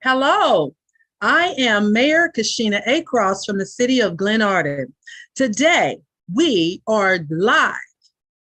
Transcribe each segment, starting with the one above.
Hello, I am Mayor Cashenna A from the city of Glenarden. Today, we are live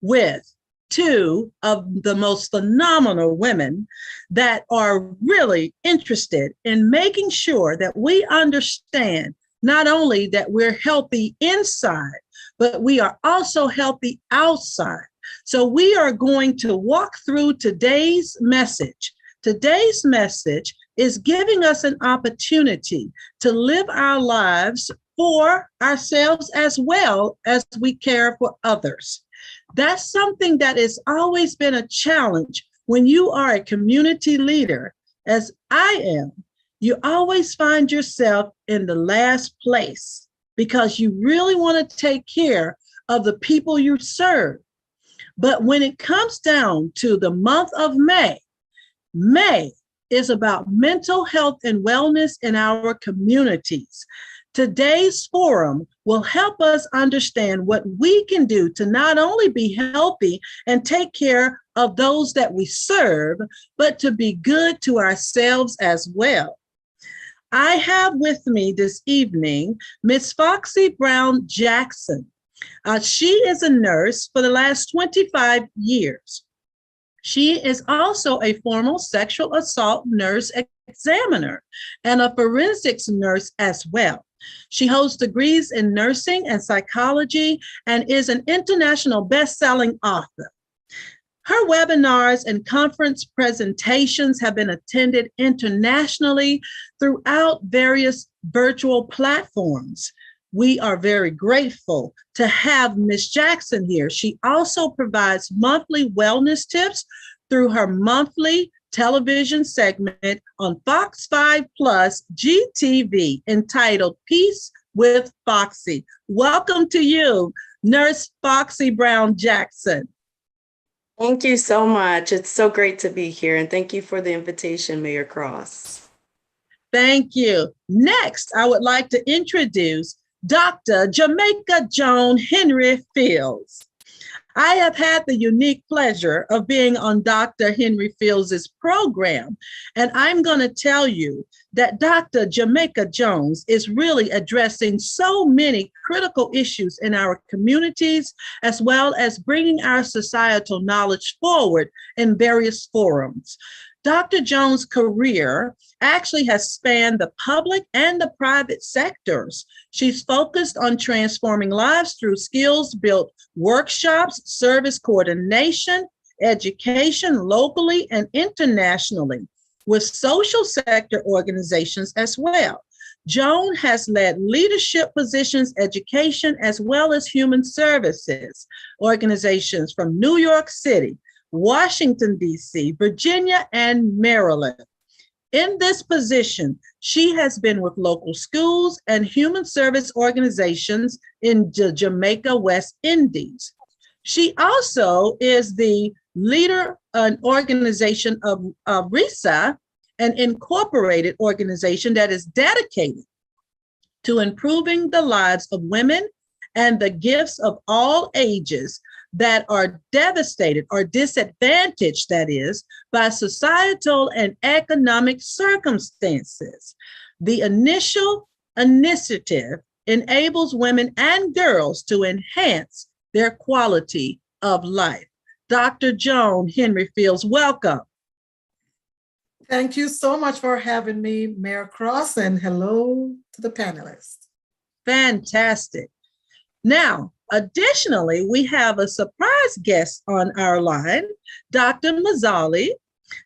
with two of the most phenomenal women that are really interested in making sure that we understand not only that we're healthy inside, but we are also healthy outside. So we are going to walk through today's message. Today's message is giving us an opportunity to live our lives for ourselves as well as we care for others. That's something that has always been a challenge when you are a community leader, as I am. You always find yourself in the last place because you really want to take care of the people you serve. But when it comes down to the month of May is about mental health and wellness in our communities. Today's forum will help us understand what we can do to not only be healthy and take care of those that we serve, but to be good to ourselves as well. I have with me this evening Ms. Foxye Brown Jackson. She is a nurse for the last 25 years. She is also a former sexual assault nurse examiner and a forensics nurse as well. She holds degrees in nursing and psychology and is an international best-selling author. Her webinars and conference presentations have been attended internationally throughout various virtual platforms. We are very grateful to have Ms. Jackson here. She also provides monthly wellness tips through her monthly television segment on Fox 5 Plus GTV entitled Peace with Foxye. Welcome to you, Nurse Foxye Brown Jackson. Thank you so much. It's so great to be here. And thank you for the invitation, Mayor Cross. Thank you. Next, I would like to introduce Dr. Jamaica Joan Henry Fields. I have had the unique pleasure of being on Dr. Henry Fields' program, and I'm going to tell you that Dr. Jamaica Jones is really addressing so many critical issues in our communities, as well as bringing our societal knowledge forward in various forums. Dr. Jones' career actually has spanned the public and the private sectors. She's focused on transforming lives through skills-built workshops, service coordination, education locally and internationally, with social sector organizations as well. Joan has led leadership positions, education, as well as human services organizations from New York City, Washington, D.C., Virginia, and Maryland. In this position, she has been with local schools and human service organizations in the Jamaica, West Indies. She also is the leader and organization of RESA, an incorporated organization that is dedicated to improving the lives of women and the gifts of all ages that are devastated or disadvantaged, that is, by societal and economic circumstances. The initial initiative enables women and girls to enhance their quality of life. Dr. Joan Henry Fields, welcome. Thank you so much for having me, Mayor Cross, and hello to the panelists. Fantastic. Now, additionally, we have a surprise guest on our line, Dr. Mazzali.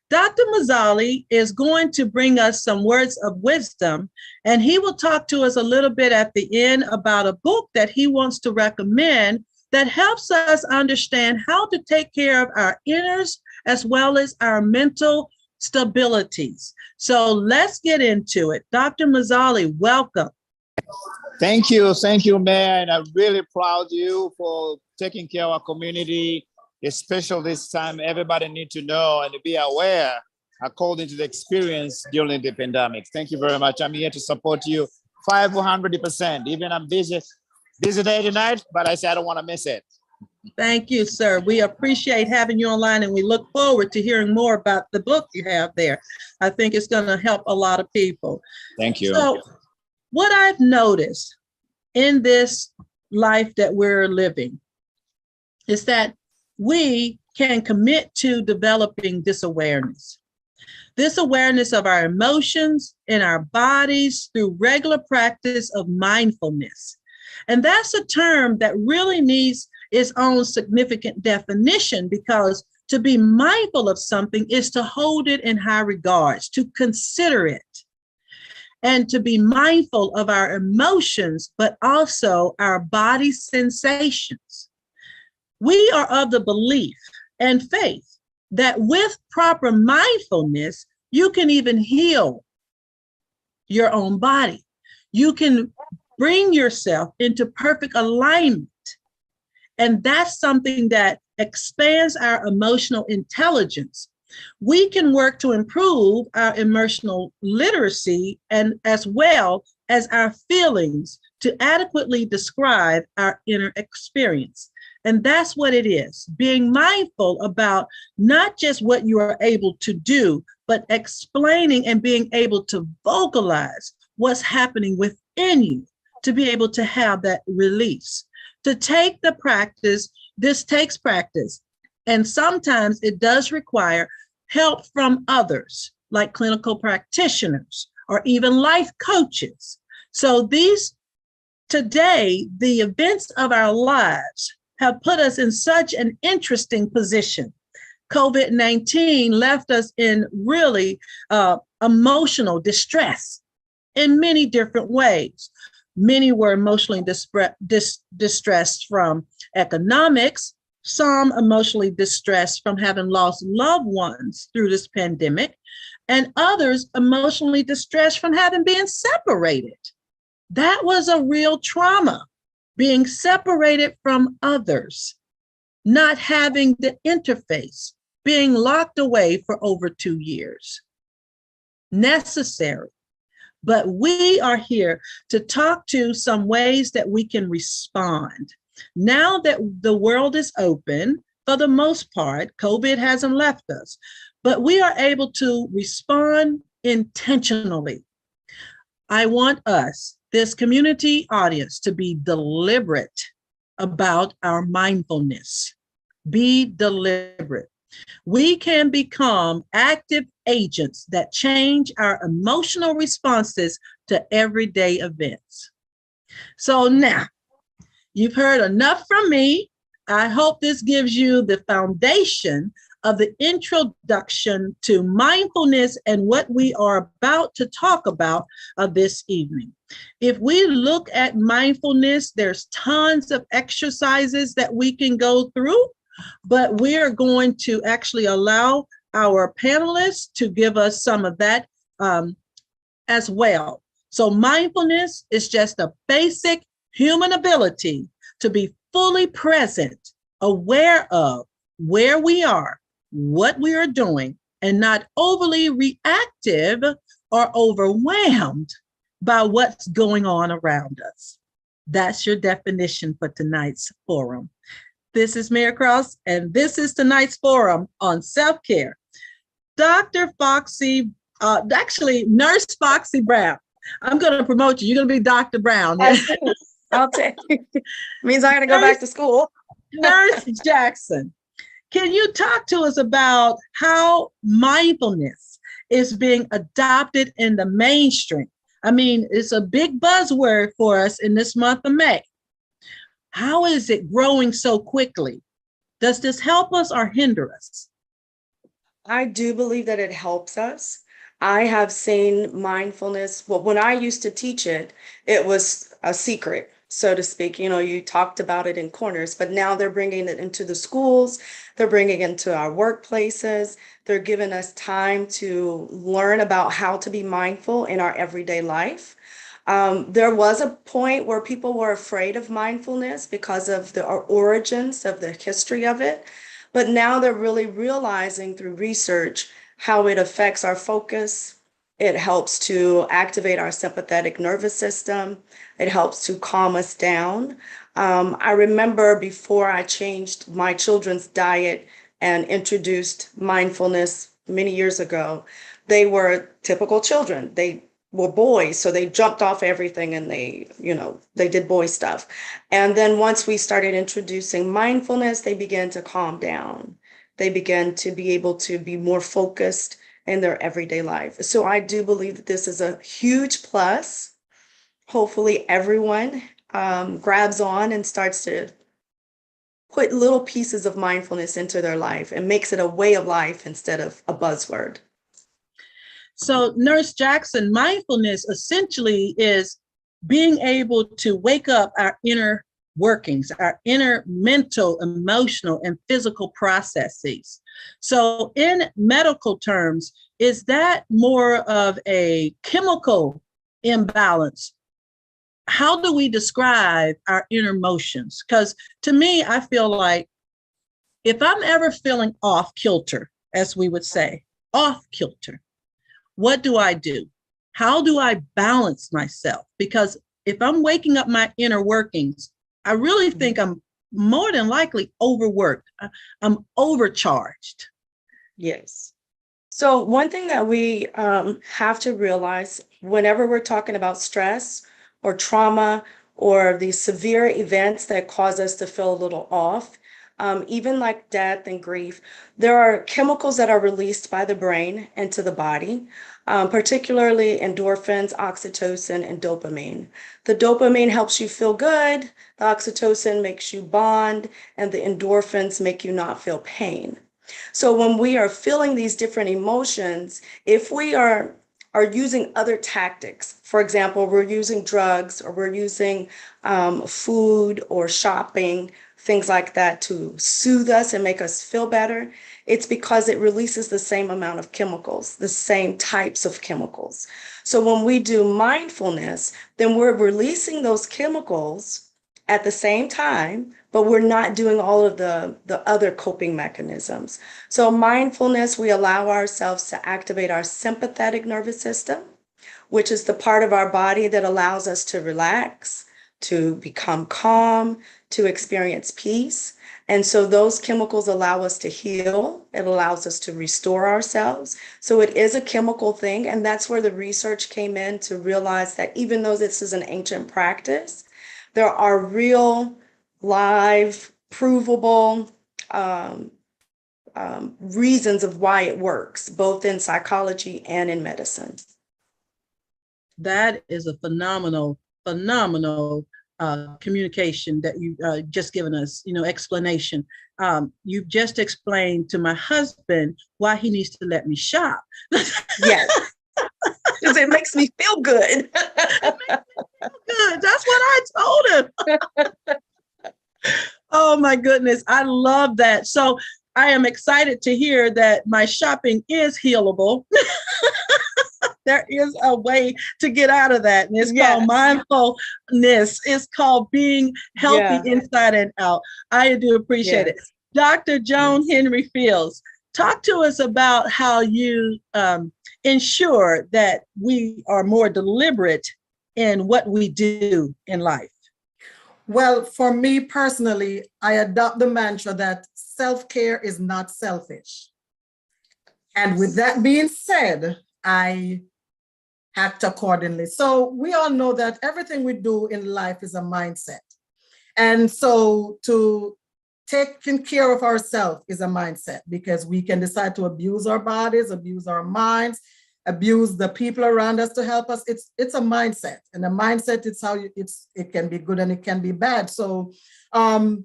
Dr. Mazzali is going to bring us some words of wisdom, and he will talk to us a little bit at the end about a book that he wants to recommend that helps us understand how to take care of our inners as well as our mental stabilities. So let's get into it. Dr. Mazzali, welcome. Thank you, Mayor, and I'm really proud of you for taking care of our community, especially this time. Everybody needs to know and to be aware according to the experience during the pandemic. Thank you very much. I'm here to support you 500%. Even I'm busy day tonight, but I said I don't want to miss it. Thank you, sir. We appreciate having you online, and we look forward to hearing more about the book you have there. I think it's going to help a lot of people. Thank you. So, what I've noticed in this life that we're living is that we can commit to developing this awareness of our emotions in our bodies through regular practice of mindfulness. And that's a term that really needs its own significant definition, because to be mindful of something is to hold it in high regards, to consider it, and to be mindful of our emotions, but also our body sensations. We are of the belief and faith that with proper mindfulness, you can even heal your own body. You can bring yourself into perfect alignment. And that's something that expands our emotional intelligence. We can work to improve our emotional literacy and as well as our feelings to adequately describe our inner experience. And that's what it is, being mindful about not just what you are able to do, but explaining and being able to vocalize what's happening within you, to be able to have that release. To take the practice, this takes practice. And sometimes it does require help from others, like clinical practitioners or even life coaches. So today, the events of our lives have put us in such an interesting position. COVID-19 left us in really emotional distress in many different ways. Many were emotionally distressed from economics, some emotionally distressed from having lost loved ones through this pandemic, and others emotionally distressed from having been separated. That was a real trauma, being separated from others, not having the interface, being locked away for over 2 years. Necessary. But we are here to talk to some ways that we can respond. Now that the world is open, for the most part, COVID hasn't left us, but we are able to respond intentionally. I want us, this community audience, to be deliberate about our mindfulness. Be deliberate. We can become active agents that change our emotional responses to everyday events. So now, you've heard enough from me. I hope this gives you the foundation of the introduction to mindfulness and what we are about to talk about this evening. If we look at mindfulness, there's tons of exercises that we can go through, but we are going to actually allow our panelists to give us some of that as well. So mindfulness is just a basic human ability to be fully present, aware of where we are, what we are doing, and not overly reactive or overwhelmed by what's going on around us. That's your definition for tonight's forum. This is Mayor Cross, and this is tonight's forum on self-care. Dr. Foxye, actually Nurse Foxye Brown. I'm going to promote you. You're going to be Dr. Brown. I'll take it. Means I got to go back to school. Nurse Jackson, can you talk to us about how mindfulness is being adopted in the mainstream? I mean, it's a big buzzword for us in this month of May. How is it growing so quickly? Does this help us or hinder us? I do believe that it helps us. I have seen mindfulness. Well, when I used to teach it, it was a secret, so to speak. You know, you talked about it in corners, but now they're bringing it into the schools. They're bringing it into our workplaces. They're giving us time to learn about how to be mindful in our everyday life. There was a point where people were afraid of mindfulness because of the origins of the history of it. But now they're really realizing through research how it affects our focus, It helps to activate our sympathetic nervous system. It helps to calm us down. I remember before I changed my children's diet and introduced mindfulness many years ago, they were typical children. They were boys, so they jumped off everything and they did boy stuff. And then once we started introducing mindfulness, they began to calm down. They began to be able to be more focused in their everyday life. So I do believe that this is a huge plus. Hopefully everyone grabs on and starts to put little pieces of mindfulness into their life and makes it a way of life instead of a buzzword. So, Nurse Jackson, mindfulness essentially is being able to wake up our inner workings, our inner mental, emotional, and physical processes. So, in medical terms, is that more of a chemical imbalance? How do we describe our inner emotions? Because to me, I feel like if I'm ever feeling off kilter, as we would say, off kilter, what do I do? How do I balance myself? Because if I'm waking up my inner workings, I really think I'm more than likely overworked. I'm overcharged. Yes. So one thing that we have to realize whenever we're talking about stress or trauma or these severe events that cause us to feel a little off, even like death and grief, there are chemicals that are released by the brain into the body, particularly endorphins, oxytocin, and dopamine. The dopamine helps you feel good, the oxytocin makes you bond, and the endorphins make you not feel pain. So when we are feeling these different emotions, if we are using other tactics, for example, we're using drugs or we're using food or shopping, things like that to soothe us and make us feel better, it's because it releases the same amount of chemicals, the same types of chemicals. So when we do mindfulness, then we're releasing those chemicals at the same time, but we're not doing all of the other coping mechanisms. So mindfulness, we allow ourselves to activate our sympathetic nervous system, which is the part of our body that allows us to relax, to become calm, to experience peace. And so those chemicals allow us to heal. It allows us to restore ourselves. So it is a chemical thing. And that's where the research came in to realize that even though this is an ancient practice, there are real, live, provable reasons of why it works, both in psychology and in medicine. That is a phenomenal communication that you just given us, explanation. You've just explained to my husband why he needs to let me shop. Yes, because it makes me feel good. Good. That's what I told him. Oh my goodness. I love that. So I am excited to hear that my shopping is healable. There is a way to get out of that. And it's called mindfulness. It's called being healthy inside and out. I do appreciate it. Dr. Joan Henry Fields, talk to us about how you ensure that we are more deliberate in what we do in life. Well, for me personally, I adopt the mantra that self-care is not selfish. And with that being said, I act accordingly. So we all know that everything we do in life is a mindset. And so to taking care of ourselves is a mindset, because we can decide to abuse our bodies, abuse our minds, abuse the people around us to help us. It's a mindset, and a mindset, it's how it can be good and it can be bad. So one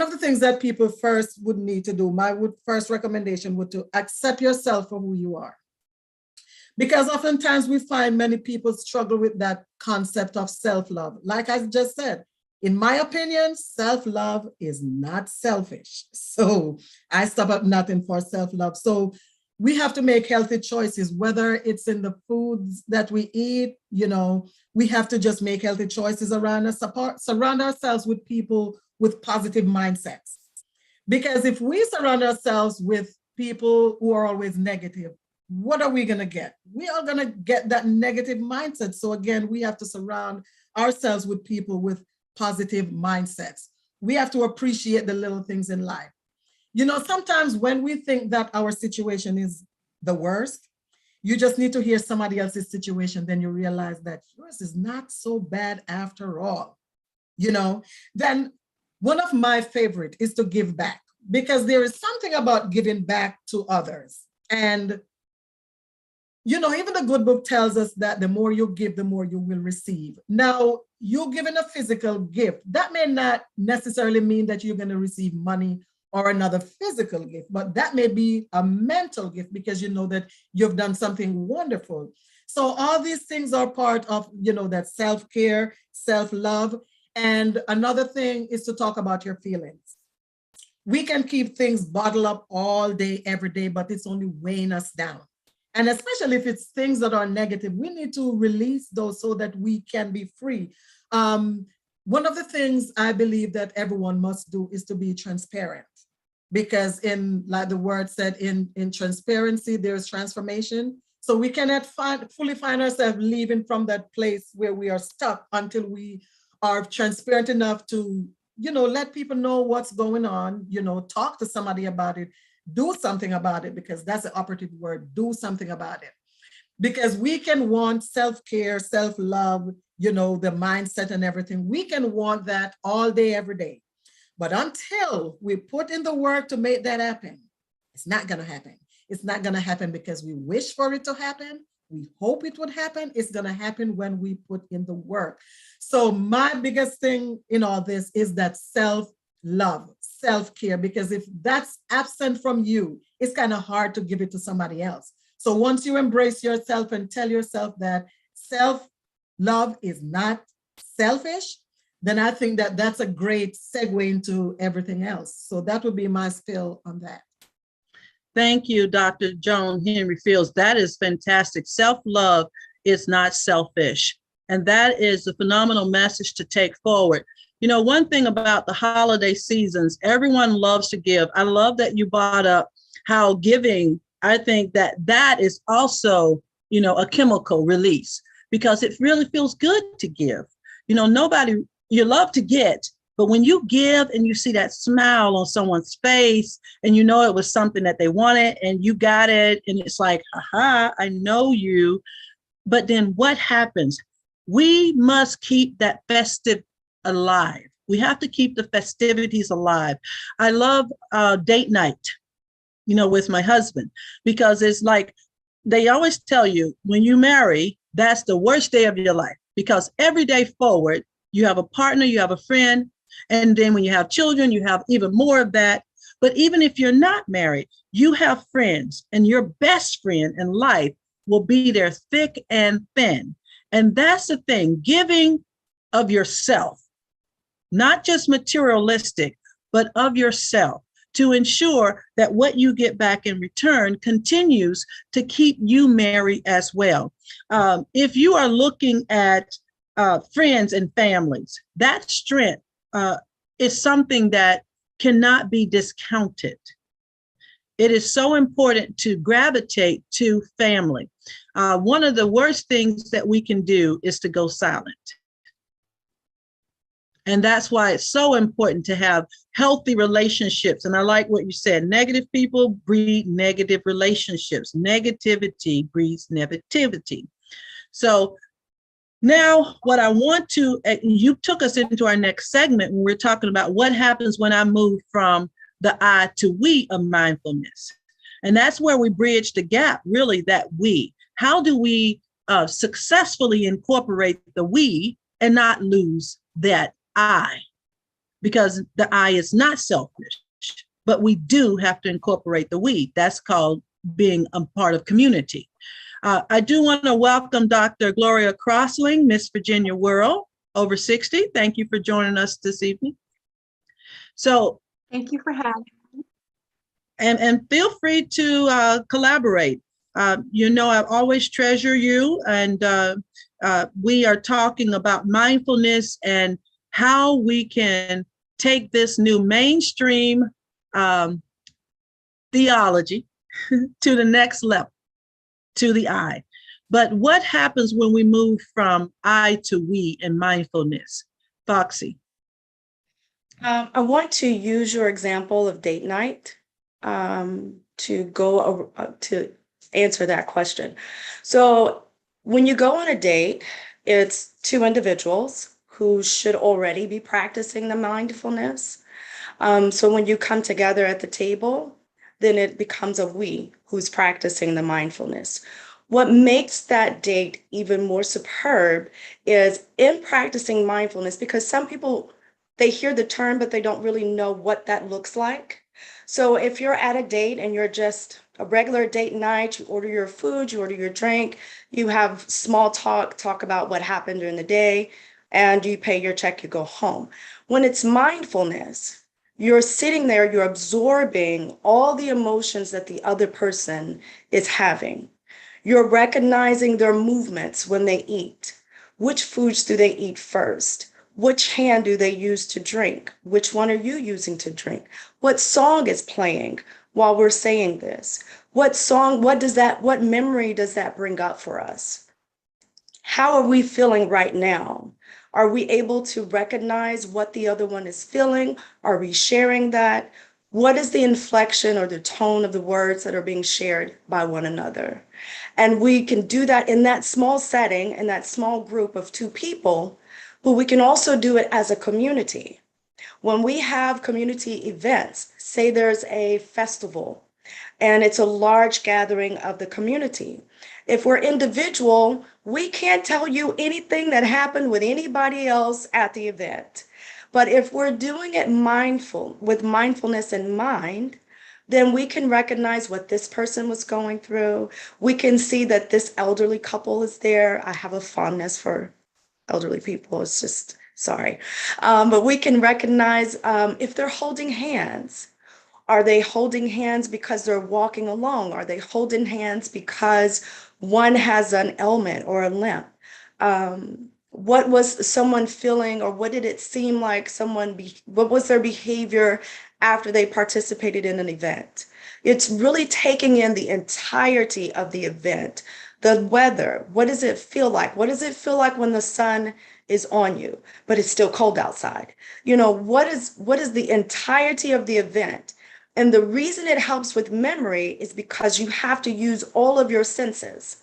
of the things that people first would need to do, my first recommendation would to accept yourself for who you are. Because oftentimes we find many people struggle with that concept of self-love. Like I just said, in my opinion, self-love is not selfish. So I stop at nothing for self-love. So we have to make healthy choices, whether it's in the foods that we eat, we have to just make healthy choices around us, surround ourselves with people with positive mindsets. Because if we surround ourselves with people who are always negative, what are we going to get? We are going to get that negative mindset. So again, we have to surround ourselves with people with positive mindsets. We have to appreciate the little things in life. You know, sometimes when we think that our situation is the worst, you just need to hear somebody else's situation, then you realize that yours is not so bad after all. You know, then one of my favorite is to give back, because there is something about giving back to others. And, you know, even the good book tells us that the more you give, the more you will receive. Now, you're given a physical gift. That may not necessarily mean that you're going to receive money or another physical gift, but that may be a mental gift because you know that you've done something wonderful. So all these things are part of, you know, that self-care, self-love. And another thing is to talk about your feelings. We can keep things bottled up all day, every day, but it's only weighing us down. And especially if it's things that are negative, we need to release those so that we can be free. One of the things I believe that everyone must do is to be transparent. Because in, like the word said, in transparency, there's transformation. So we cannot fully find ourselves leaving from that place where we are stuck until we are transparent enough to, you know, let people know what's going on, you know, talk to somebody about it, do something about it, because that's the operative word, do something about it. Because we can want self-care, self-love, you know, the mindset and everything. We can want that all day, every day. But until we put in the work to make that happen, it's not going to happen. It's not going to happen because we wish for it to happen. We hope it would happen. It's going to happen when we put in the work. So my biggest thing in all this is that self-love, self-care, because if that's absent from you, it's kind of hard to give it to somebody else. So once you embrace yourself and tell yourself that self-love is not selfish, then I think that that's a great segue into everything else. So that would be my spill on that. Thank you, Dr. Joan Henry Fields. That is fantastic. Self-love is not selfish. And that is a phenomenal message to take forward. You know, one thing about the holiday seasons, everyone loves to give. I love that you brought up how giving, I think that that is also, you know, a chemical release, because it really feels good to give. You know, you love to get, but when you give and you see that smile on someone's face and you know it was something that they wanted and you got it, and it's like, aha, I know you. But then what happens? We must keep that festive alive. We have to keep the festivities alive. I love date night, you know, with my husband, because it's like, they always tell you when you marry, that's the worst day of your life, because every day forward, you have a partner, you have a friend, and then when you have children, you have even more of that. But even if you're not married, you have friends, and your best friend in life will be there thick and thin. And that's the thing, giving of yourself, not just materialistic, but of yourself, to ensure that what you get back in return continues to keep you merry as well. If you are looking at friends and families, that strength is something that cannot be discounted. It is so important to gravitate to family. One of the worst things that we can do is to go silent. And that's why it's so important to have healthy relationships. And I like what you said, negative people breed negative relationships. Negativity breeds negativity. So now what I want to, you took us into our next segment when we're talking about what happens when I move from the I to we of mindfulness. And that's where we bridge the gap, really, that we. How do we successfully incorporate the we and not lose that I? Because the I is not selfish, but we do have to incorporate the we. That's called being a part of community. I do want to welcome Dr. Gloria Crossling, Miss Virginia World, over 60. Thank you for joining us this evening. So, thank you for having me. And feel free to collaborate. You know, I always treasure you, and we are talking about mindfulness and how we can take this new mainstream theology to the next level. to the I. But what happens when we move from I to we in mindfulness? Foxye. I want to use your example of date night to answer that question. So when you go on a date, it's two individuals who should already be practicing the mindfulness. So when you come together at the table, then it becomes a we who's practicing the mindfulness. What makes that date even more superb is in practicing mindfulness, because some people, they hear the term, but they don't really know what that looks like. So if you're at a date and you're just a regular date night, you order your food, you order your drink, you have small talk about what happened during the day, and you pay your check, you go home. When it's mindfulness, you're sitting there, you're absorbing all the emotions that the other person is having. You're recognizing their movements when they eat. Which foods do they eat first? Which hand do they use to drink? Which one are you using to drink? What song is playing while we're saying this? What memory does that bring up for us? How are we feeling right now? Are we able to recognize what the other one is feeling? Are we sharing that? What is the inflection or the tone of the words that are being shared by one another? And we can do that in that small setting, in that small group of two people, but we can also do it as a community. When we have community events, say there's a festival and it's a large gathering of the community. If we're individual, we can't tell you anything that happened with anybody else at the event. But if we're doing it with mindfulness in mind, then we can recognize what this person was going through. We can see that this elderly couple is there. I have a fondness for elderly people. It's just, sorry. But we can recognize if they're holding hands. Are they holding hands because they're walking along? Are they holding hands because one has an ailment or a limp? What was someone feeling, or what did it seem like what was their behavior after they participated in an event? It's really taking in the entirety of the event. The weather, what does it feel like? What does it feel like when the sun is on you, but it's still cold outside? What is the entirety of the event? And the reason it helps with memory is because you have to use all of your senses.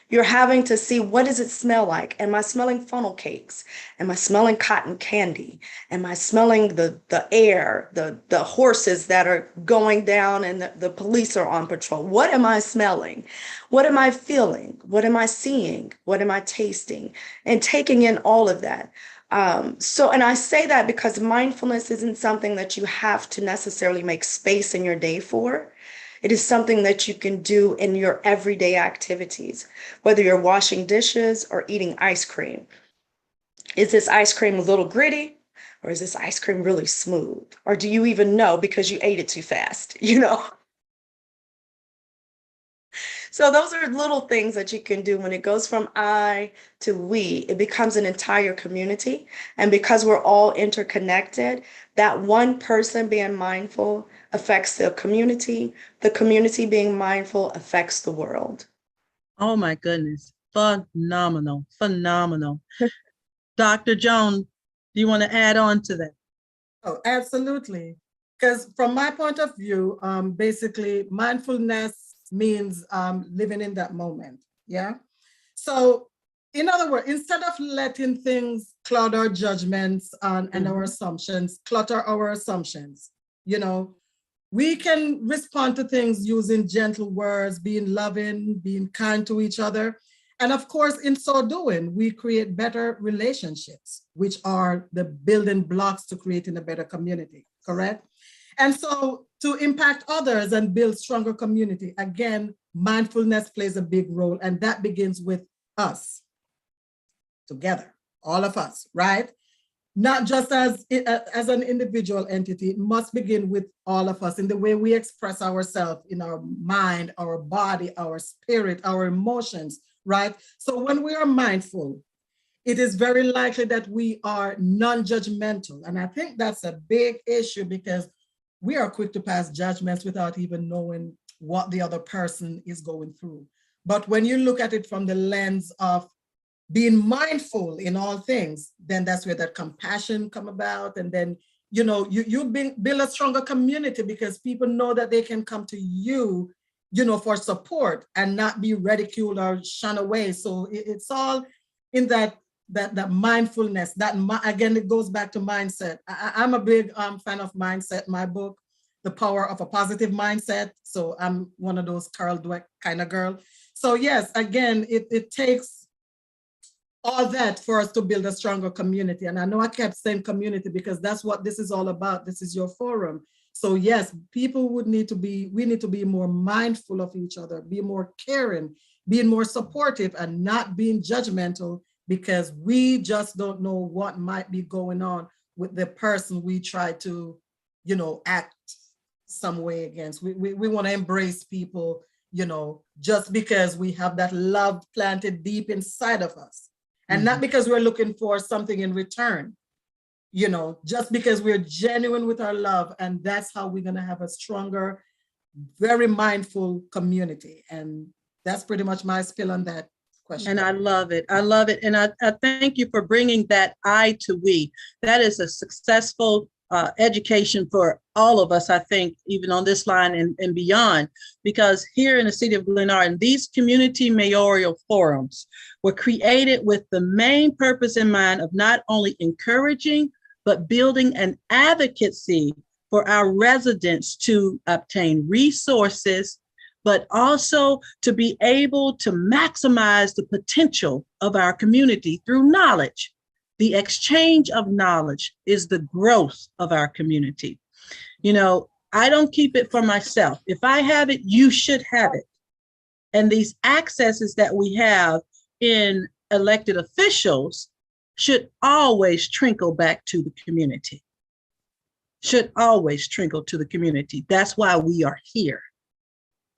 You're having to see, what does it smell like? Am I smelling funnel cakes? Am I smelling cotton candy? Am I smelling the air, the horses that are going down and the police are on patrol? What am I smelling? What am I feeling? What am I seeing? What am I tasting? And taking in all of that. And I say that because mindfulness isn't something that you have to necessarily make space in your day for. It is something that you can do in your everyday activities, whether you're washing dishes or eating ice cream. Is this ice cream a little gritty, or is this ice cream really smooth? Or do you even know because you ate it too fast, So those are little things that you can do. When it goes from I to we, it becomes an entire community. And because we're all interconnected, that one person being mindful affects the community being mindful affects the world. Oh my goodness. Phenomenal. Phenomenal. Dr. Joan, do you want to add on to that? Oh, absolutely. Because from my point of view, basically mindfulness means living in that moment. Yeah. So in other words, instead of letting things cloud our judgments and our assumptions, clutter our assumptions, we can respond to things using gentle words, being loving, being kind to each other. And of course, in so doing, we create better relationships, which are the building blocks to creating a better community, correct? And so to impact others and build stronger community, again, mindfulness plays a big role, and that begins with us together, all of us, right? Not just as an individual entity, it must begin with all of us in the way we express ourselves in our mind, our body, our spirit, our emotions, right? So when we are mindful, it is very likely that we are non-judgmental. And I think that's a big issue because we are quick to pass judgments without even knowing what the other person is going through. But when you look at it from the lens of being mindful in all things, then that's where that compassion come about. And then, you know, you build a stronger community because people know that they can come to you, you know, for support and not be ridiculed or shunned away. So it's all in that mindfulness. Again, it goes back to mindset. I'm a big fan of mindset. My book, The Power of a Positive Mindset. So I'm one of those Carol Dweck kind of girl. So yes, again, it takes all that for us to build a stronger community. And I know I kept saying community because that's what this is all about. This is your forum. So yes, we need to be more mindful of each other, be more caring, being more supportive and not being judgmental because we just don't know what might be going on with the person we try to, you know, act some way against. We want to embrace people, you know, just because we have that love planted deep inside of us. And not because we're looking for something in return, you know, just because we're genuine with our love. And that's how we're going to have a stronger, very mindful community. And that's pretty much my spill on that question. And I love it. I love it. And I thank you for bringing that I to we. That is a successful education for all of us, I think, even on this line and beyond, because here in the city of Glenarden, these community mayoral forums were created with the main purpose in mind of not only encouraging, but building an advocacy for our residents to obtain resources, but also to be able to maximize the potential of our community through knowledge. The exchange of knowledge is the growth of our community. You know, I don't keep it for myself. If I have it, you should have it. And these accesses that we have in elected officials should always trickle back to the community. Should always trickle to the community. That's why we are here,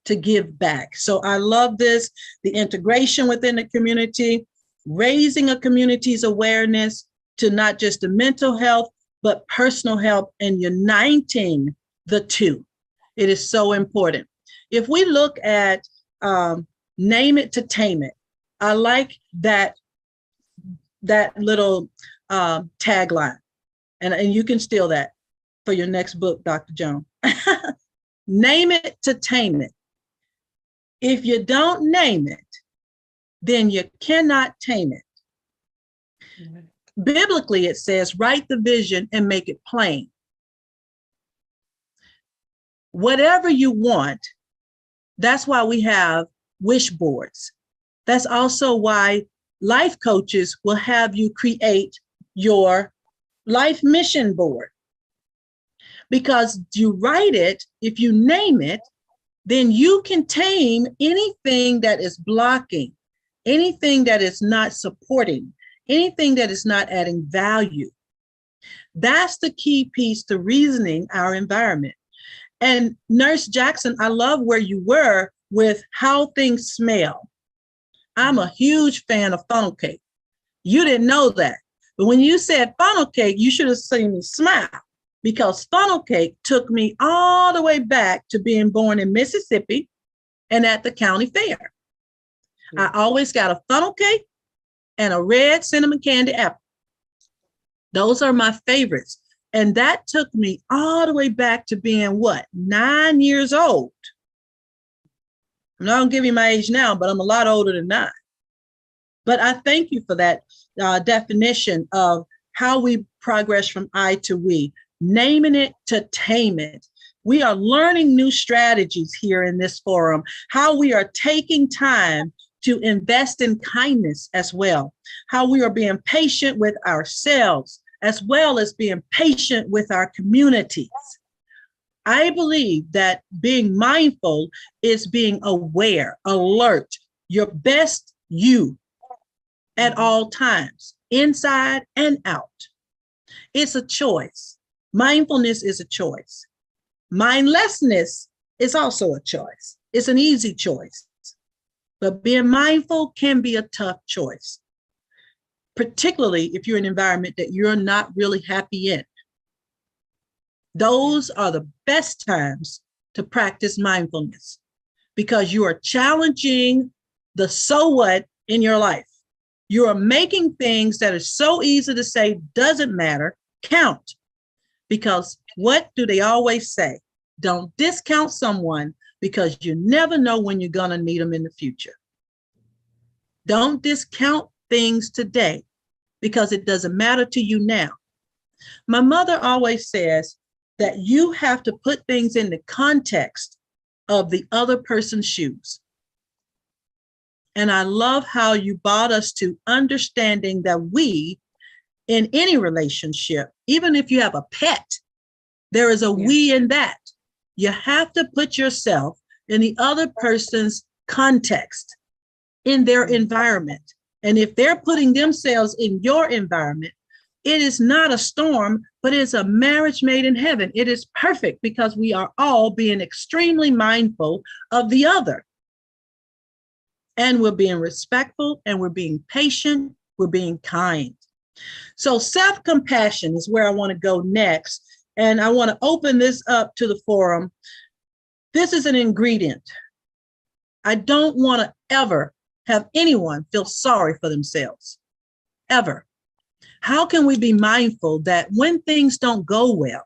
to give back. So I love this, the integration within the community, raising a community's awareness to not just the mental health, but personal health and uniting the two. It is so important. If we look at name it to tame it, I like that little tagline, and you can steal that for your next book, Dr. Joan. Name it to tame it. If you don't name it, then you cannot tame it. Mm-hmm. Biblically, it says, write the vision and make it plain. Whatever you want, that's why we have wish boards. That's also why life coaches will have you create your life mission board. Because you write it, if you name it, then you can tame anything that is blocking, anything that is not supporting, anything that is not adding value. That's the key piece to reasoning our environment. And Nurse Jackson, I love where you were with how things smell. I'm a huge fan of funnel cake. You didn't know that. But when you said funnel cake, you should have seen me smile, because funnel cake took me all the way back to being born in Mississippi and at the county fair. I always got a funnel cake and a red cinnamon candy apple. Those are my favorites. And that took me all the way back to being what, 9 years old. I'm not gonna give you my age now, but I'm a lot older than 9. But I thank you for that definition of how we progress from I to we, naming it to tame it. We are learning new strategies here in this forum, how we are taking time to invest in kindness as well, how we are being patient with ourselves, as well as being patient with our communities. I believe that being mindful is being aware, alert, your best you at all times, inside and out. It's a choice. Mindfulness is a choice. Mindlessness is also a choice. It's an easy choice. But being mindful can be a tough choice, particularly if you're in an environment that you're not really happy in. Those are the best times to practice mindfulness, because you are challenging the so what in your life. You are making things that are so easy to say doesn't matter count. Because what do they always say? Don't discount someone because you never know when you're going to need them in the future. Don't discount things today because it doesn't matter to you now. My mother always says that you have to put things in the context of the other person's shoes. And I love how you brought us to understanding that we, in any relationship, even if you have a pet, there is a we in that. You have to put yourself in the other person's context, in their environment. And if they're putting themselves in your environment, it is not a storm, but it's a marriage made in heaven. It is perfect because we are all being extremely mindful of the other. And we're being respectful and we're being patient, we're being kind. So self-compassion is where I want to go next. And I want to open this up to the forum. This is an ingredient. I don't want to ever have anyone feel sorry for themselves, ever. How can we be mindful that when things don't go well,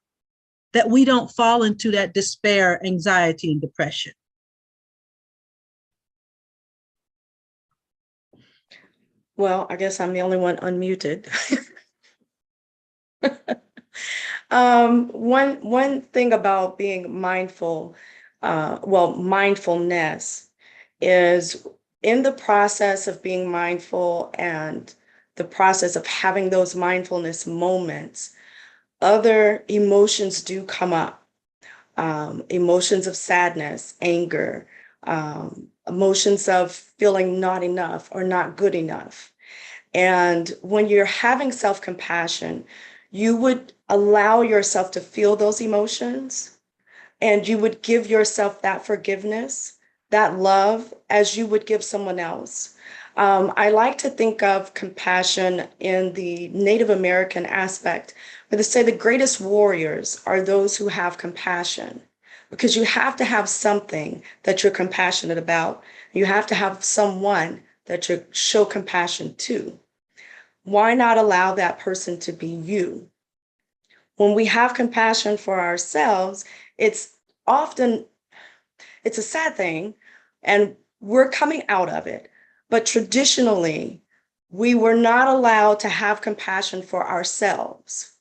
that we don't fall into that despair, anxiety, and depression? Well, I guess I'm the only one unmuted. One thing about being mindful, mindfulness is in the process of being mindful and the process of having those mindfulness moments, other emotions do come up. Emotions of sadness, anger, emotions of feeling not enough or not good enough. And when you're having self-compassion, you would allow yourself to feel those emotions and you would give yourself that forgiveness, that love as you would give someone else. I like to think of compassion in the Native American aspect, where they say the greatest warriors are those who have compassion, because you have to have something that you're compassionate about. You have to have someone that you show compassion to. Why not allow that person to be you? When we have compassion for ourselves, it's often, it's a sad thing, and we're coming out of it. But traditionally, we were not allowed to have compassion for ourselves.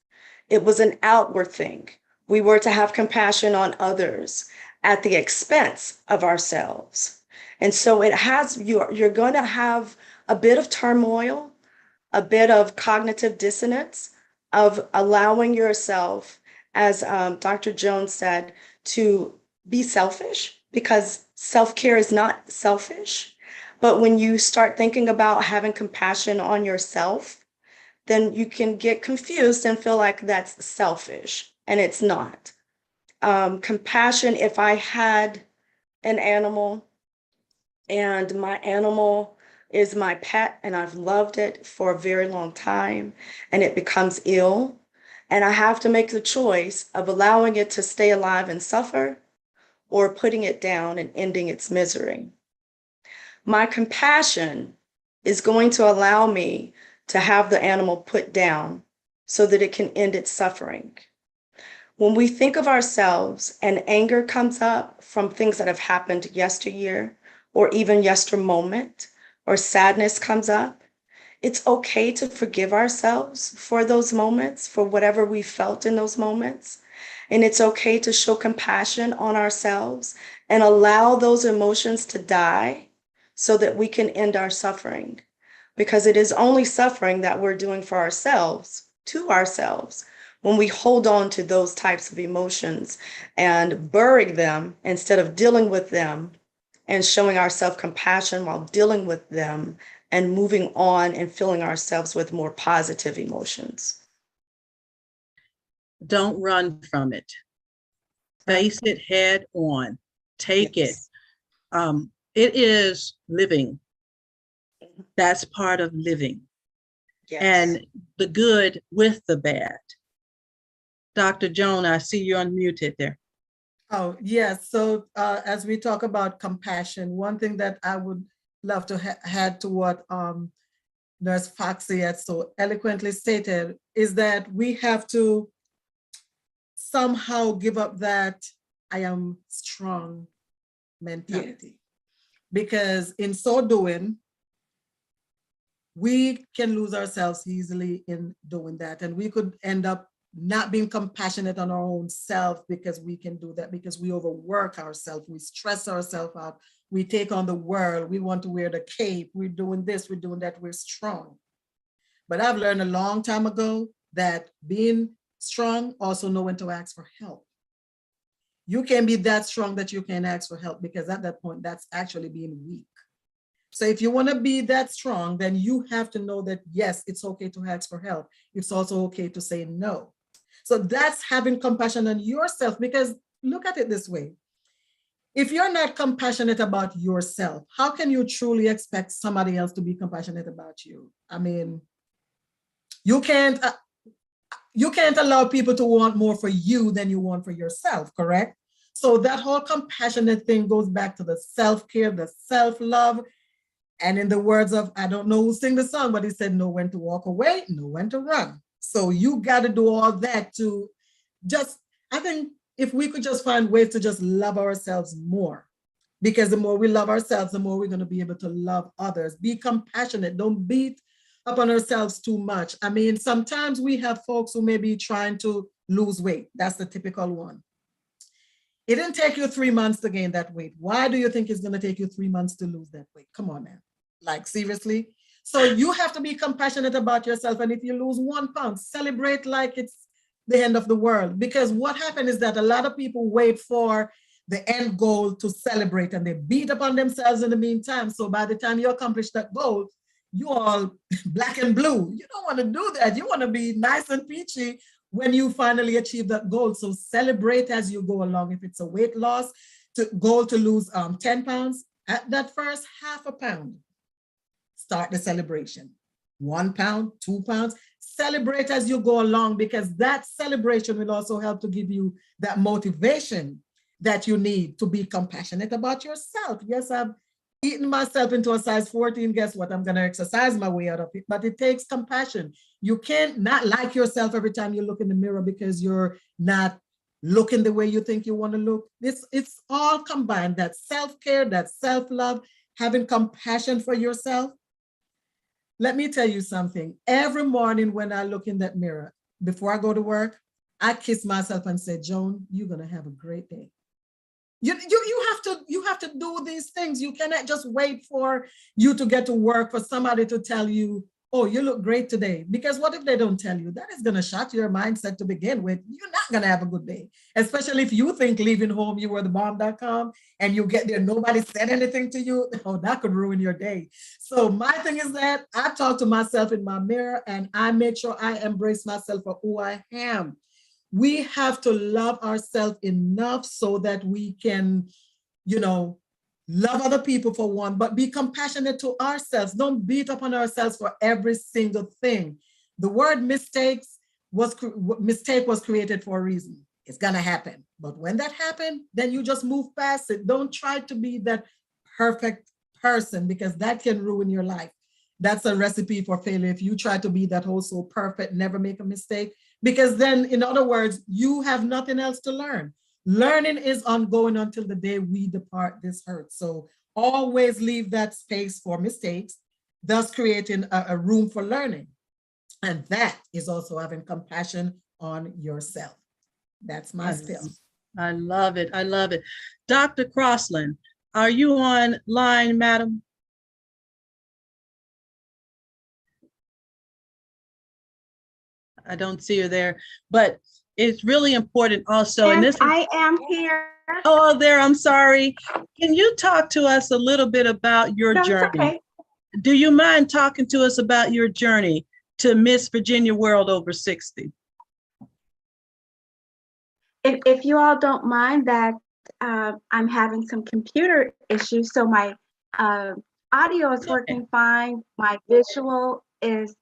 It was an outward thing. We were to have compassion on others at the expense of ourselves. And so you're going to have a bit of turmoil, a bit of cognitive dissonance, of allowing yourself, as Dr. Joan said, to be selfish, because self-care is not selfish. But when you start thinking about having compassion on yourself, then you can get confused and feel like that's selfish, and it's not. Compassion, if I had an animal and my animal is my pet and I've loved it for a very long time and it becomes ill, and I have to make the choice of allowing it to stay alive and suffer or putting it down and ending its misery. My compassion is going to allow me to have the animal put down so that it can end its suffering. When we think of ourselves and anger comes up from things that have happened yesteryear or even yester moment, or sadness comes up, it's okay to forgive ourselves for those moments, for whatever we felt in those moments. And it's okay to show compassion on ourselves and allow those emotions to die so that we can end our suffering. Because it is only suffering that we're doing for ourselves, to ourselves, when we hold on to those types of emotions and bury them instead of dealing with them and showing ourselves compassion while dealing with them and moving on and filling ourselves with more positive emotions. Don't run from it. Face it head on. Take it. It is living. That's part of living. Yes. And the good with the bad. Dr. Joan, I see you're unmuted there. Oh, yes. So as we talk about compassion, one thing that I would love to add to what Nurse Foxye had so eloquently stated is that we have to somehow give up that I am strong mentality. Because in so doing, we can lose ourselves easily in doing that. And we could end up not being compassionate on our own self because we can do that, because we overwork ourselves, we stress ourselves out, we take on the world, we want to wear the cape, we're doing this, we're doing that, we're strong. But I've learned a long time ago that being strong also know when to ask for help. You can be that strong that you can ask for help, because at that point, that's actually being weak. So if you want to be that strong, then you have to know that, yes, it's okay to ask for help. It's also okay to say no. So that's having compassion on yourself, because look at it this way. If you're not compassionate about yourself, how can you truly expect somebody else to be compassionate about you? I mean, you can't allow people to want more for you than you want for yourself, correct? So that whole compassionate thing goes back to the self-care, the self-love. And in the words of, I don't know who sang the song, but he said, know when to walk away, know when to run. So you got to do all that to just, I think if we could just find ways to just love ourselves more, because the more we love ourselves, the more we're going to be able to love others. Be compassionate. Don't beat up on ourselves too much. I mean, sometimes we have folks who may be trying to lose weight. That's the typical one. It didn't take you 3 months to gain that weight. Why do you think it's going to take you 3 months to lose that weight? Come on, man. Like, seriously? So you have to be compassionate about yourself. And if you lose 1 pound, celebrate like it's the end of the world. Because what happened is that a lot of people wait for the end goal to celebrate, and they beat upon themselves in the meantime. So by the time you accomplish that goal, you all black and blue. You don't want to do that. You want to be nice and peachy when you finally achieve that goal. So celebrate as you go along. If it's a weight loss goal to lose 10 pounds, at that first half a pound, start the celebration. 1 pound, 2 pounds, celebrate as you go along, because that celebration will also help to give you that motivation that you need to be compassionate about yourself. Yes, I've eaten myself into a size 14. Guess what? I'm going to exercise my way out of it, but it takes compassion. You can't not like yourself every time you look in the mirror because you're not looking the way you think you want to look. It's all combined, that self-care, that self-love, having compassion for yourself. Let me tell you something. Every morning when I look in that mirror, before I go to work, I kiss myself and say, Joan, you're going to have a great day. You have to do these things. You cannot just wait for you to get to work for somebody to tell you, oh, you look great today. Because what if they don't tell you? That is going to shut your mindset to begin with. You're not going to have a good day, especially if you think leaving home you were the bomb.com and you get there, nobody said anything to you. Oh, that could ruin your day. So my thing is that I talk to myself in my mirror and I make sure I embrace myself for who I am. We have to love ourselves enough so that we can, love other people for one, but be compassionate to ourselves. Don't beat up on ourselves for every single thing. The word mistake was created for a reason. It's gonna happen. But when that happens, then you just move past it. Don't try to be that perfect person, because that can ruin your life. That's a recipe for failure. If you try to be that whole so perfect, never make a mistake, because then, in other words, you have nothing else to learn. Learning is ongoing until the day we depart this earth. So always leave that space for mistakes, thus creating a room for learning. And that is also having compassion on yourself. That's my spill. I love it. I love it. Dr. Crossland, are you online, madam? I don't see her there, but it's really important also. And I am here. Oh, there, I'm sorry. Can you talk to us a little bit about your journey? Okay. Do you mind talking to us about your journey to Miss Virginia World Over 60? If you all don't mind that I'm having some computer issues, so my audio is working fine. My visual is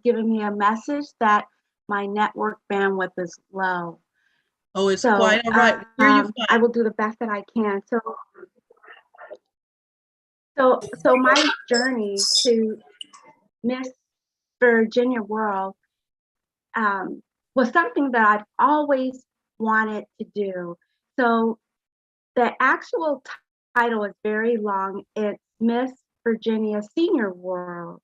giving me a message that my network bandwidth is low. Oh, it's quite all right. I will do the best that I can. So So my journey to Miss Virginia World was something that I've always wanted to do. So the actual title is very long. It's Miss Virginia Senior World.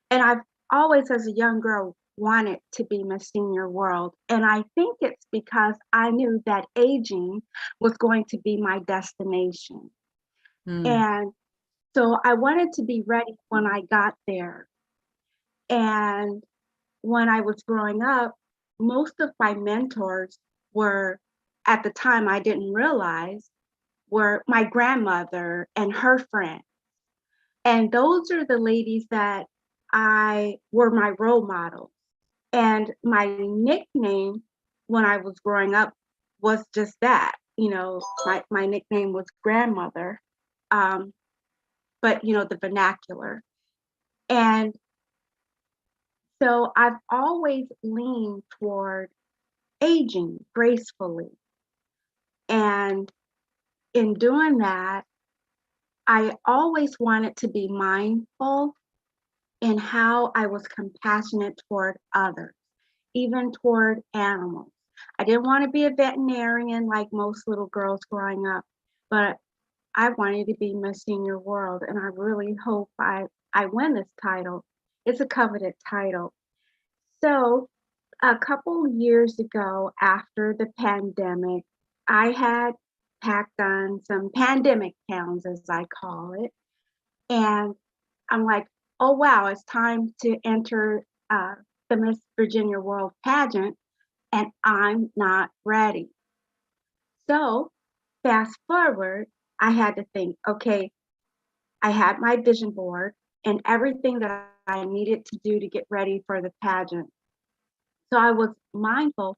And I've always, as a young girl, wanted to be Miss Senior World. And I think it's because I knew that aging was going to be my destination. And so I wanted to be ready when I got there. And when I was growing up, most of my mentors were, at the time I didn't realize, were my grandmother and her friends. And those are the ladies that were my role models. And my nickname when I was growing up was just that. My nickname was grandmother, but the vernacular. And so I've always leaned toward aging gracefully. And in doing that, I always wanted to be mindful in how I was compassionate toward others, even toward animals. I didn't want to be a veterinarian like most little girls growing up, but I wanted to be Miss Senior World, and I really hope I win this title. It's a coveted title. So a couple years ago, after the pandemic, I had packed on some pandemic pounds, as I call it. And I'm like, oh, wow, it's time to enter the Miss Virginia World pageant, and I'm not ready. So fast forward, I had to think, okay, I had my vision board and everything that I needed to do to get ready for the pageant. So I was mindful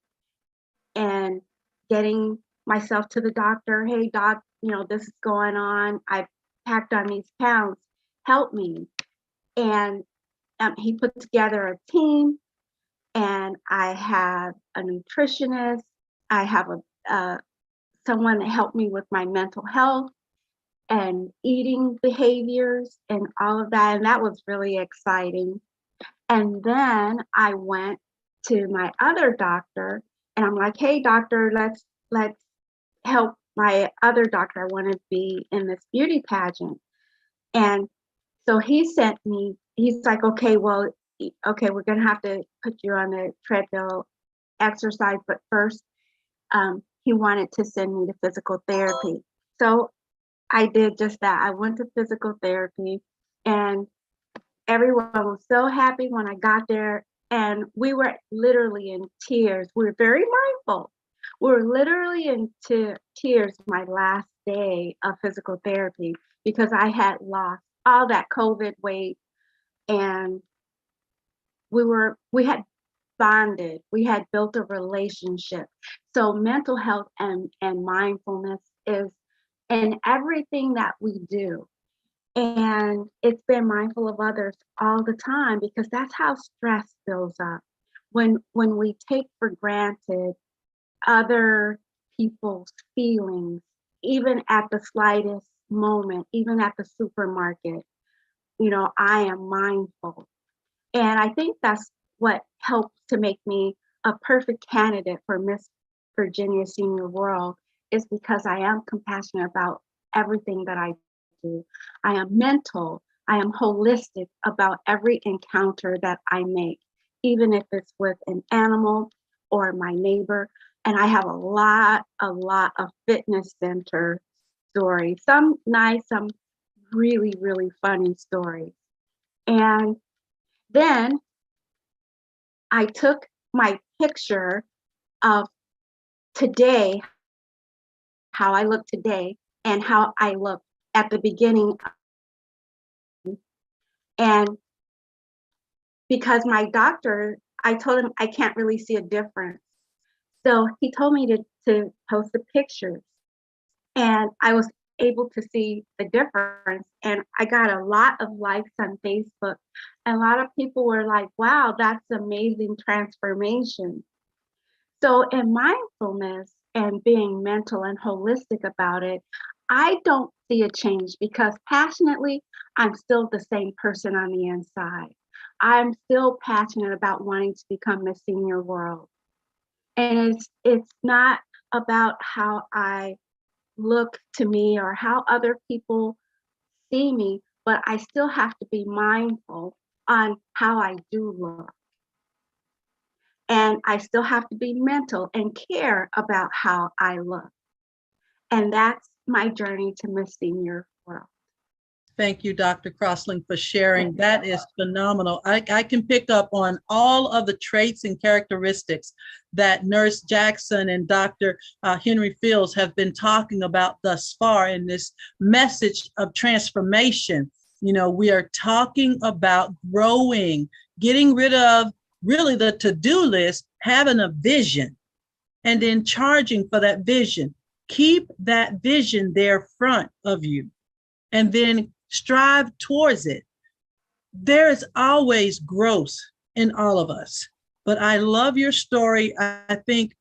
and getting myself to the doctor. Hey, doc, this is going on. I've packed on these pounds. Help me. And he put together a team, and I have a nutritionist. I have someone that helped me with my mental health and eating behaviors and all of that. And that was really exciting. And then I went to my other doctor, and I'm like, hey, doctor, let's help my other doctor. I want to be in this beauty pageant. And so he's like, okay, we're going to have to put you on the treadmill exercise. But first, he wanted to send me to physical therapy. So I did just that. I went to physical therapy, and everyone was so happy when I got there. And we were literally in tears. We were very mindful. We were literally in tears my last day of physical therapy because I had lost all that COVID weight, and we had bonded. We had built a relationship. So mental health and mindfulness is in everything that we do. And it's been mindful of others all the time, because that's how stress builds up. When we take for granted other people's feelings, even at the slightest moment, even at the supermarket, I am mindful. And I think that's what helps to make me a perfect candidate for Miss Virginia Senior World, is because I am compassionate about everything that I do. I am mental. I am holistic about every encounter that I make, even if it's with an animal or my neighbor. And I have a lot of fitness center stories, some nice, some really, really funny stories. And then I took my picture of today, how I look today, and how I look at the beginning. And because my doctor, I told him I can't really see a difference. So he told me to post the pictures, and I was able to see the difference. And I got a lot of likes on Facebook. And a lot of people were like, wow, that's amazing transformation. So in mindfulness and being mental and holistic about it, I don't see a change, because passionately, I'm still the same person on the inside. I'm still passionate about wanting to become Miss Senior World. And it's not about how I look to me or how other people see me, but I still have to be mindful on how I do look. And I still have to be mental and care about how I look. And that's my journey to Miss Senior World. Thank you, Dr. Crossling, for sharing. That is phenomenal. I can pick up on all of the traits and characteristics that Nurse Jackson and Dr. Henry Fields have been talking about thus far in this message of transformation. You know, we are talking about growing, getting rid of really the to-do list, having a vision, and then charging for that vision. Keep that vision there front of you, and then strive towards it. There is always growth in all of us, but I love your story. I think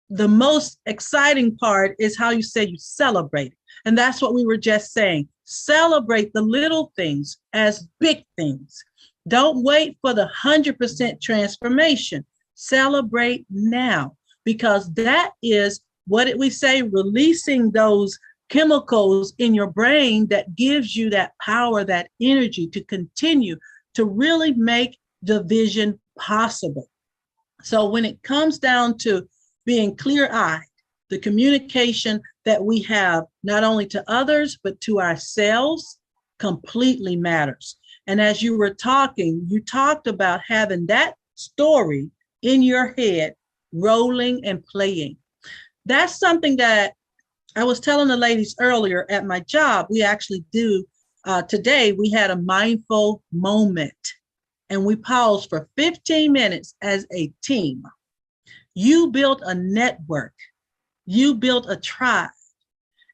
the most exciting part is how you say you celebrate it. And that's what we were just saying. Celebrate the little things as big things. Don't wait for the 100% transformation. Celebrate now, because that is what did we say? Releasing those chemicals in your brain that gives you that power, that energy to continue to really make the vision possible. So when it comes down to being clear-eyed, the communication that we have not only to others, but to ourselves completely matters. And as you were talking, you talked about having that story in your head, rolling and playing. That's something that I was telling the ladies earlier at my job. We actually do, today we had a mindful moment and we paused for 15 minutes as a team. You built a network, you built a tribe,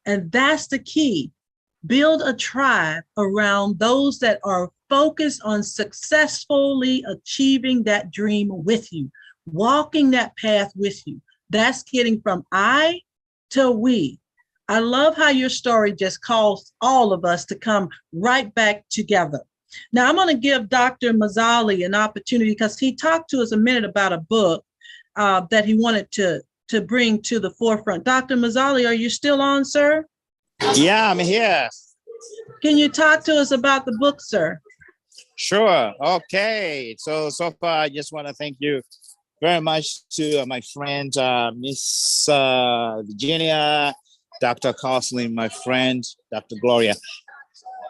and that's the key. Build a tribe around those that are focused on successfully achieving that dream with you, walking that path with you. That's getting from I to we. I love how your story just calls all of us to come right back together. Now, I'm going to give Dr. Mazzali an opportunity because he talked to us a minute about a book that he wanted to bring to the forefront. Dr. Mazzali, are you still on, sir? Yeah, I'm here. Can you talk to us about the book, sir? Sure. Okay. So far, I just want to thank you very much to my friend, Miss Virginia, Dr. Carslin, my friend, Dr. Gloria.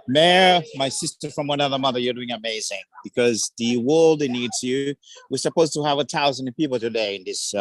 Mayor, my sister from another mother, you're doing amazing because the world needs you. We're supposed to have 1,000 people today in this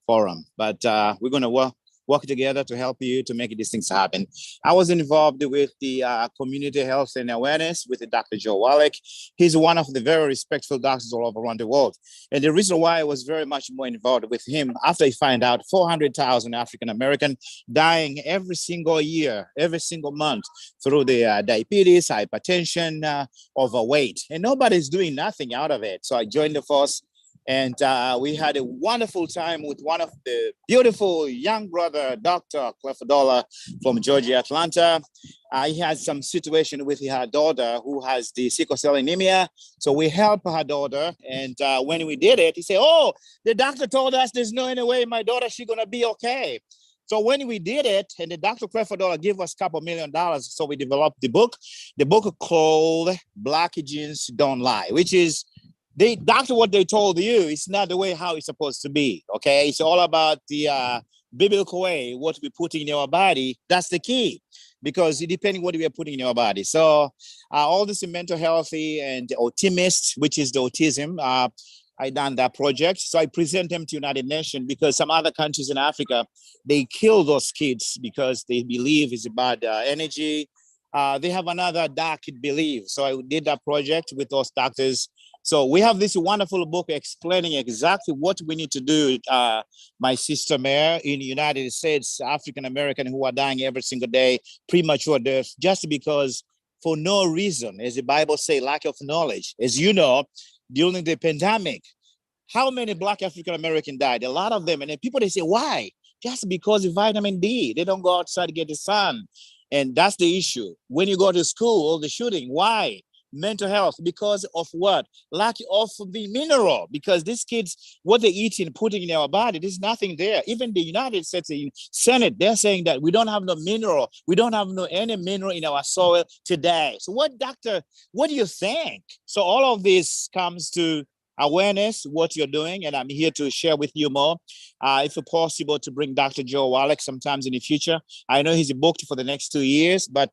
forum, but we're going to work together to help you to make these things happen. I was involved with the community health and awareness with Dr. Joe Wallach. He's one of the very respectful doctors all over around the world. And the reason why I was very much more involved with him after I find out 400,000 African-American dying every single year, every single month through the diabetes, hypertension, overweight, and nobody's doing nothing out of it. So I joined the force. And we had a wonderful time with one of the beautiful young brother, Dr. Cleffadola from Georgia, Atlanta. He had some situation with her daughter who has the sickle cell anemia. So we helped her daughter. And when we did it, he said, oh, the doctor told us there's no any way my daughter, she's going to be okay. So when we did it, and the Dr. Cleffadola gave us a couple $1 million, so we developed the book called Black Genes Don't Lie, which is doctor, what they told you, it's not the way how it's supposed to be, okay? It's all about the biblical way, what we put in your body. That's the key, because it depends what we are putting in your body. So all this mental healthy and autism, which is the autism, I done that project. So I present them to United Nations because some other countries in Africa, they kill those kids because they believe it's about energy. They have another dark belief. So I did that project with those doctors. So we have this wonderful book explaining exactly what we need to do. My sister Mayor in the United States, African-American who are dying every single day, premature death, just because for no reason, as the Bible says, lack of knowledge. As you know, during the pandemic, how many Black African-American died? A lot of them. And then people, they say, why? Just because of vitamin D. They don't go outside to get the sun. And that's the issue. When you go to school, the shooting, why? Mental health, because of what? Lack of the mineral, because these kids, what they eat and putting in our body, there's nothing there. Even the United States Senate, they're saying that we don't have no mineral. We don't have any mineral in our soil today. So what, doctor, what do you think? So all of this comes to awareness, what you're doing, and I'm here to share with you more. If it's possible to bring Dr. Joe Wallach sometimes in the future. I know he's booked for the next 2 years, but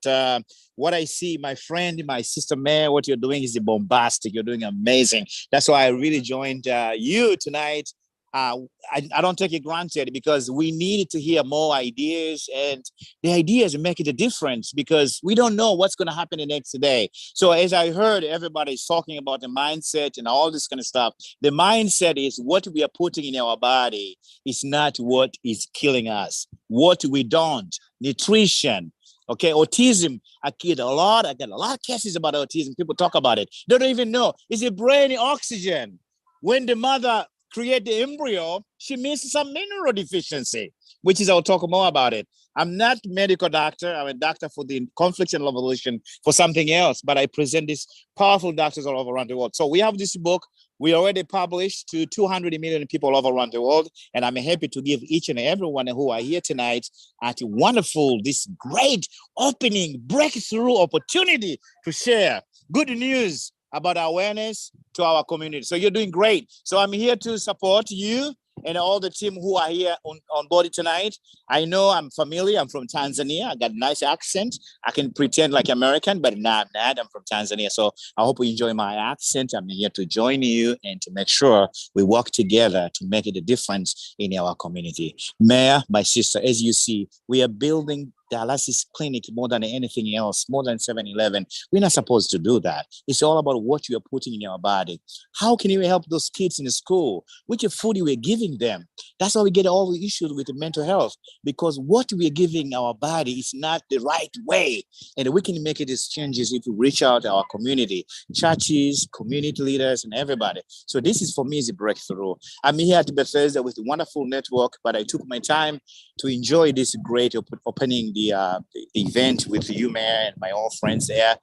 what I see, my friend, my sister Mayor, what you're doing is bombastic. You're doing amazing. That's why I really joined you tonight. I don't take it granted, because we needed to hear more ideas, and the ideas make it a difference, because we don't know what's going to happen the next day. So as I heard everybody's talking about the mindset and all this kind of stuff, the mindset is what we are putting in our body is not what is killing us. What we don't, nutrition. Okay, autism, I got a lot of cases about autism. People talk about it. They don't even know. It's a brain oxygen. When the mother create the embryo, she misses some mineral deficiency, which is, I'll talk more about it. I'm not a medical doctor. I'm a doctor for the conflict and evolution for something else, but I present these powerful doctors all over around the world. So we have this book. We already published to 200 million people all over around the world. And I'm happy to give each and everyone who are here tonight at wonderful, this great opening, breakthrough opportunity to share good news about awareness to our community. So you're doing great. So I'm here to support you and all the team who are here on board tonight. I know I'm familiar. I'm from Tanzania. I got a nice accent. I can pretend like American, but no, I'm not. I'm from Tanzania. So I hope you enjoy my accent. I'm here to join you and to make sure we work together to make it a difference in our community. Mayor, my sister, as you see, we are building dialysis clinic more than anything else, more than 7-Eleven. We're not supposed to do that. It's all about what you are putting in your body. How can you help those kids in the school? Which food you are giving them? That's why we get all the issues with the mental health, because what we are giving our body is not the right way. And we can make it as changes if we reach out to our community, churches, community leaders, and everybody. So this is, for me, is a breakthrough. I'm here at Bethesda with a wonderful network, but I took my time to enjoy this great opening the event with you, Mayor, and my old friends there.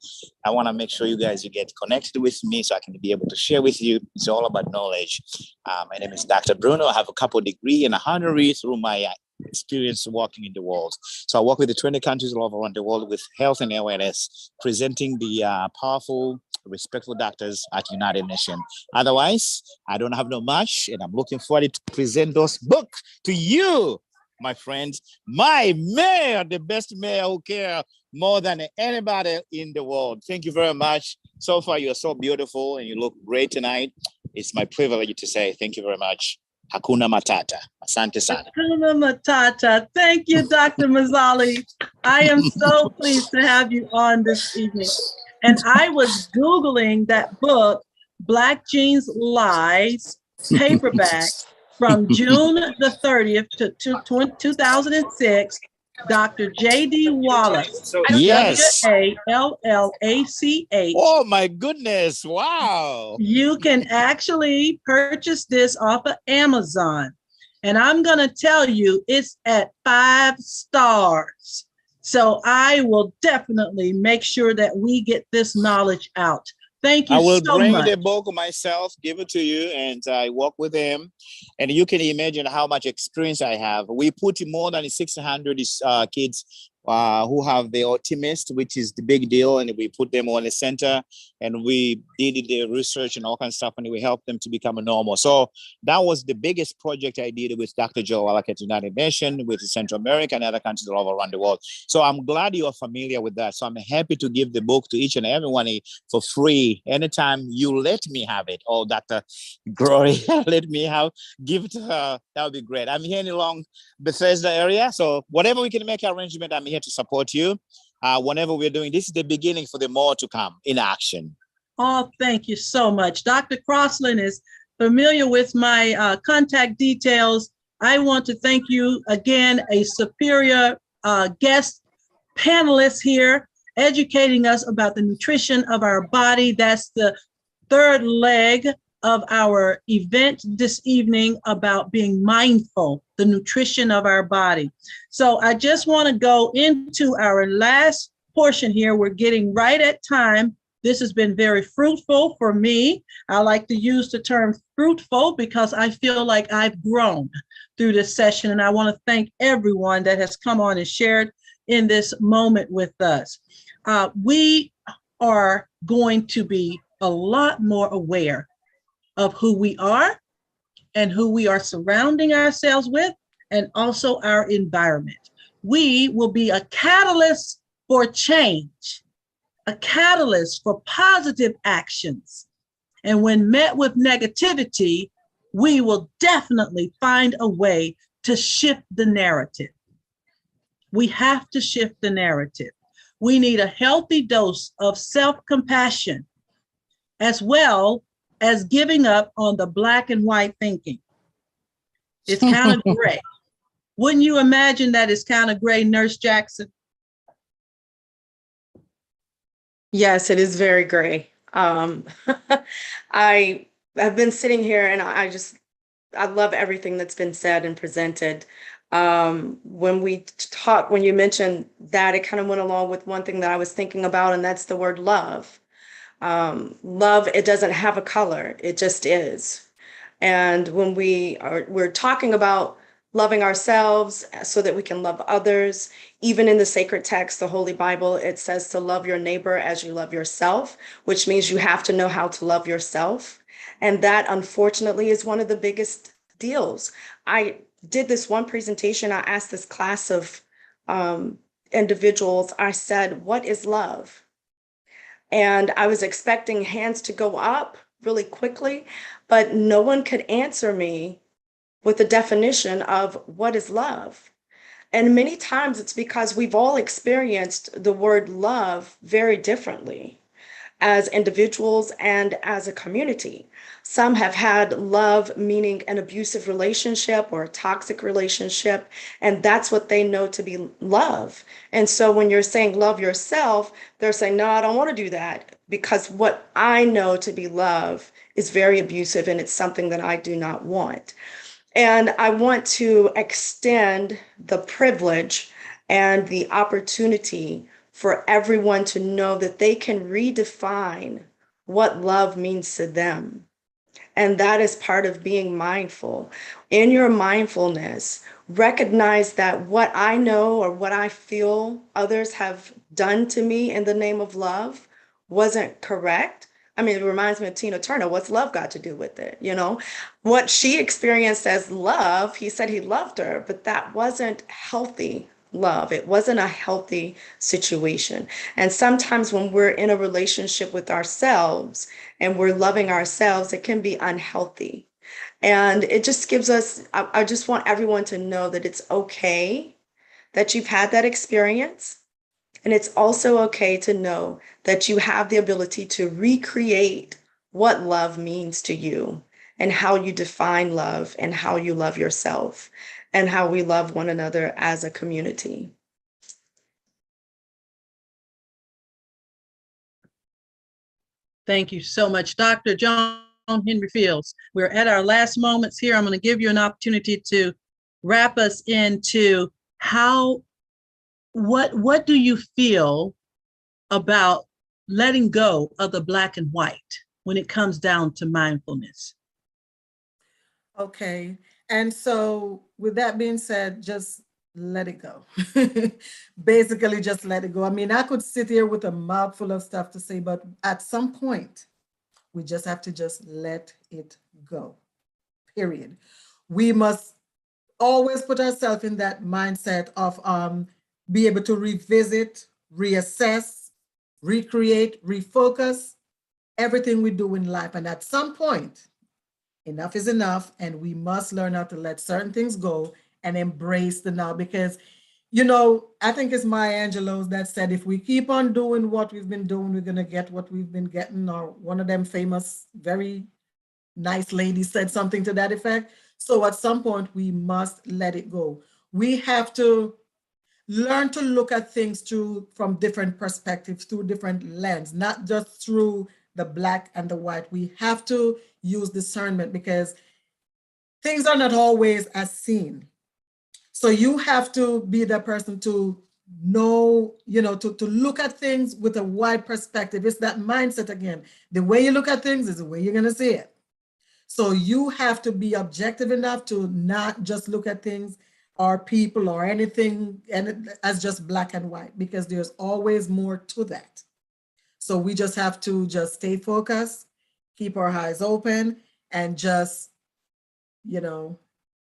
I want to make sure you guys get connected with me so I can be able to share with you. It's all about knowledge. My name is Dr. Bruno. I have a couple of degrees and a honorary through my experience working in the world. So I work with the 20 countries all over around the world with health and awareness, presenting the powerful, respectful doctors at United Nations. Otherwise, I don't have no much, and I'm looking forward to present those books to you, my friends. My mayor, the best mayor who cares more than anybody in the world. Thank you very much. So far, you're so beautiful and you look great tonight. It's my privilege to say thank you very much. Hakuna Matata. Asante sana. Hakuna Matata. Thank you, Dr. Mazzali. I am so pleased to have you on this evening. And I was Googling that book, Black Jeans Lies, paperback, from June the 30th to 2006, Dr. J.D. Wallace. Yes. W-A-L-L-A-C-H. Oh my goodness. Wow. You can actually purchase this off of Amazon. And I'm going to tell you, it's at 5 stars. So I will definitely make sure that we get this knowledge out. Thank you so much. I will bring the book myself, give it to you, and I work with him. And you can imagine how much experience I have. We put more than 600 kids who have the autism, which is the big deal, and we put them on the center, and we did the research and all kinds of stuff, and we helped them to become normal. So that was the biggest project I did with Dr. Joe Wallach at United Nations, with Central America and other countries all around the world. So I'm glad you are familiar with that. So I'm happy to give the book to each and everyone for free anytime you let me have it. Oh, Dr. Glory, let me give it to her. That would be great. I'm here in along Bethesda area, so whatever we can make arrangement, I'm here to support you. Whenever we're doing this, is the beginning for the more to come in action. Oh, thank you so much. Dr. Crossland is familiar with my contact details. I want to thank you again, a superior guest panelist here, educating us about the nutrition of our body. That's the third leg of our event this evening about being mindful, the nutrition of our body. So I just want to go into our last portion here. We're getting right at time. This has been very fruitful for me. I like to use the term fruitful because I feel like I've grown through this session, and I want to thank everyone that has come on and shared in this moment with us. We are going to be a lot more aware of who we are and who we are surrounding ourselves with, and also our environment. We will be a catalyst for change, a catalyst for positive actions. And when met with negativity, we will definitely find a way to shift the narrative. We have to shift the narrative. We need a healthy dose of self-compassion, as well as giving up on the black and white thinking. It's kind of gray. Wouldn't you imagine that it's kind of gray, Nurse Jackson? Yes, it is very gray. I have been sitting here and I love everything that's been said and presented. When you mentioned that, it kind of went along with one thing that I was thinking about, and that's the word love. Love, it doesn't have a color, it just is. And when we're talking about loving ourselves so that we can love others, even in the sacred text, the Holy Bible, it says to love your neighbor as you love yourself, which means you have to know how to love yourself. And that, unfortunately, is one of the biggest deals. I did this one presentation. I asked this class of individuals, I said, what is love? And I was expecting hands to go up really quickly, but no one could answer me with a definition of what is love. And many times it's because we've all experienced the word love very differently as individuals and as a community. Some have had love meaning an abusive relationship or a toxic relationship, and that's what they know to be love. And so when you're saying love yourself, they're saying, no, I don't want to do that, because what I know to be love is very abusive, and it's something that I do not want. And I want to extend the privilege and the opportunity for everyone to know that they can redefine what love means to them. And that is part of being mindful. In your mindfulness, recognize that what I know or what I feel others have done to me in the name of love wasn't correct. I mean, it reminds me of Tina Turner. What's love got to do with it? You know, what she experienced as love, he said he loved her, but that wasn't healthy love. It wasn't a healthy situation. And sometimes when we're in a relationship with ourselves and we're loving ourselves, it can be unhealthy. And it just gives us, I just want everyone to know that it's okay that you've had that experience. And it's also okay to know that you have the ability to recreate what love means to you and how you define love and how you love yourself and how we love one another as a community. Thank you so much, Dr. Joan Henry Fields. We're at our last moments here. I'm going to give you an opportunity to wrap us into what do you feel about letting go of the black and white when it comes down to mindfulness? Okay. And so with that being said, just let it go. Basically, just let it go. I mean, I could sit here with a mouthful of stuff to say, but at some point, we just have to just let it go, period. We must always put ourselves in that mindset of be able to revisit, reassess, recreate, refocus everything we do in life. And at some point, enough is enough, and we must learn how to let certain things go and embrace the now. Because, you know, I think it's Maya Angelou's that said, if we keep on doing what we've been doing, we're going to get what we've been getting. Or one of them famous, very nice ladies said something to that effect. So at some point, we must let it go. We have to learn to look at things from different perspectives, through different lens, not just through the black and the white. We have to use discernment because things are not always as seen. So you have to be the person to know, to look at things with a wide perspective. It's that mindset again. The way you look at things is the way you're going to see it. So you have to be objective enough to not just look at things or people or anything as just black and white, because there's always more to that. So we just have to just stay focused, keep our eyes open, and just,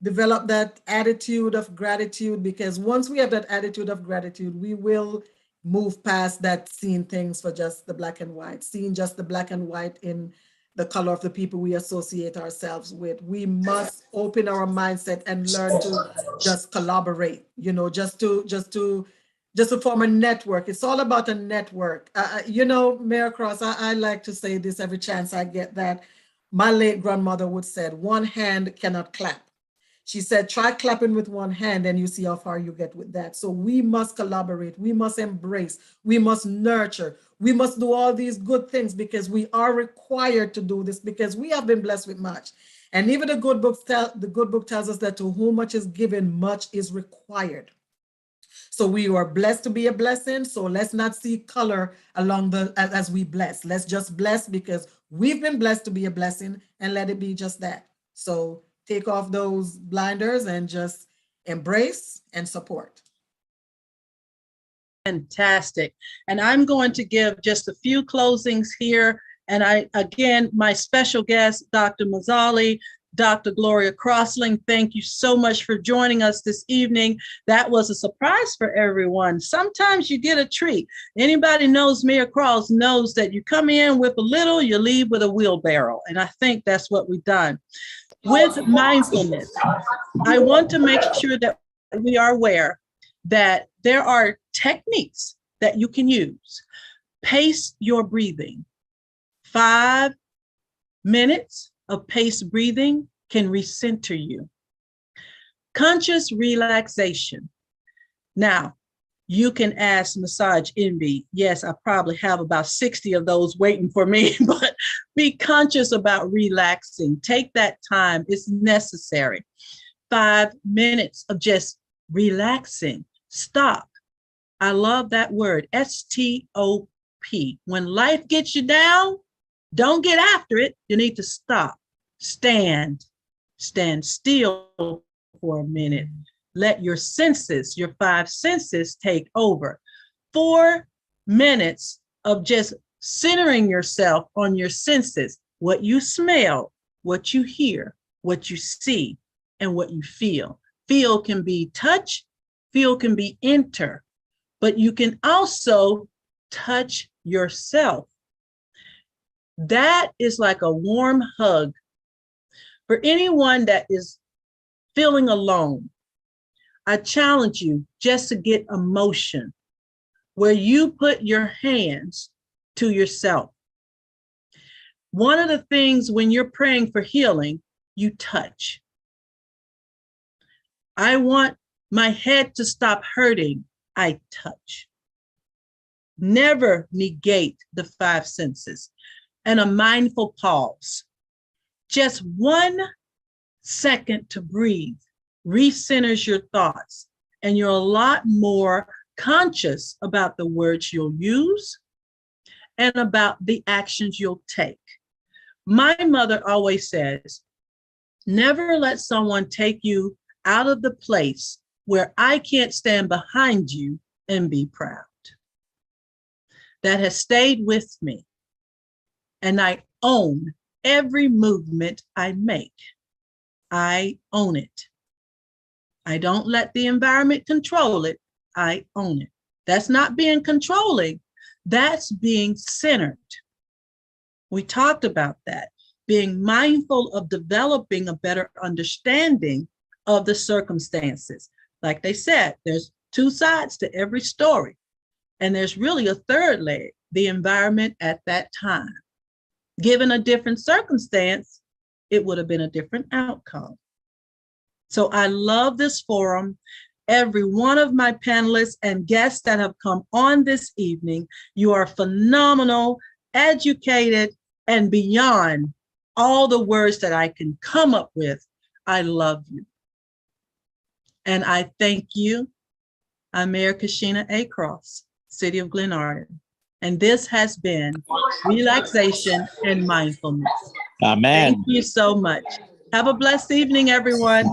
develop that attitude of gratitude, because once we have that attitude of gratitude, we will move past that seeing things for just the black and white, seeing just the black and white in the color of the people we associate ourselves with. We must open our mindset and learn to just collaborate, just to form a network. It's all about a network. Mayor Cross, I like to say this every chance I get, that my late grandmother would say, one hand cannot clap. She said, try clapping with one hand and you see how far you get with that. So we must collaborate, we must embrace, we must nurture, we must do all these good things, because we are required to do this, because we have been blessed with much. And even the good book tells us that to whom much is given, much is required. So we are blessed to be a blessing. So let's not see color along as we bless. Let's just bless because we've been blessed to be a blessing, and let it be just that. So take off those blinders and just embrace and support. Fantastic. And I'm going to give just a few closings here. And again, my special guest, Dr. Mazzali, Dr. Gloria Crossling, thank you so much for joining us this evening. That was a surprise for everyone. Sometimes you get a treat. Anybody knows Mayor Cross knows that you come in with a little, you leave with a wheelbarrow. And I think that's what we've done. With mindfulness, I want to make sure that we are aware that there are techniques that you can use. Pace your breathing. 5 minutes of paced breathing can recenter you. Conscious relaxation. Now, you can ask Massage Envy. Yes, I probably have about 60 of those waiting for me, but be conscious about relaxing. Take that time, it's necessary. 5 minutes of just relaxing. Stop. I love that word, S-T-O-P. When life gets you down, don't get after it. You need to stop. Stand still for a minute. Let your senses, your 5 senses take over. 4 minutes of just centering yourself on your senses, what you smell, what you hear, what you see, and what you feel. Feel can be touch, feel can be enter, but you can also touch yourself. That is like a warm hug. For anyone that is feeling alone, I challenge you just to get a motion where you put your hands to yourself. One of the things when you're praying for healing, you touch. I want my head to stop hurting, I touch. Never negate the 5 senses. And a mindful pause. Just 1 second to breathe recenters your thoughts, and you're a lot more conscious about the words you'll use and about the actions you'll take. My mother always says, never let someone take you out of the place where I can't stand behind you and be proud. That has stayed with me, and I own every movement I make. I own it. I don't let the environment control it. I own it. That's not being controlling. That's being centered. We talked about that. Being mindful of developing a better understanding of the circumstances. Like they said, there's 2 sides to every story. And there's really a third leg, the environment at that time. Given a different circumstance, it would have been a different outcome. So I love this forum. Every one of my panelists and guests that have come on this evening, you are phenomenal, educated, and beyond all the words that I can come up with, I love you. And I thank you. I'm Mayor Cashenna A. City of Glenarden. And this has been Relaxation and Mindfulness. Amen. Thank you so much. Have a blessed evening, everyone.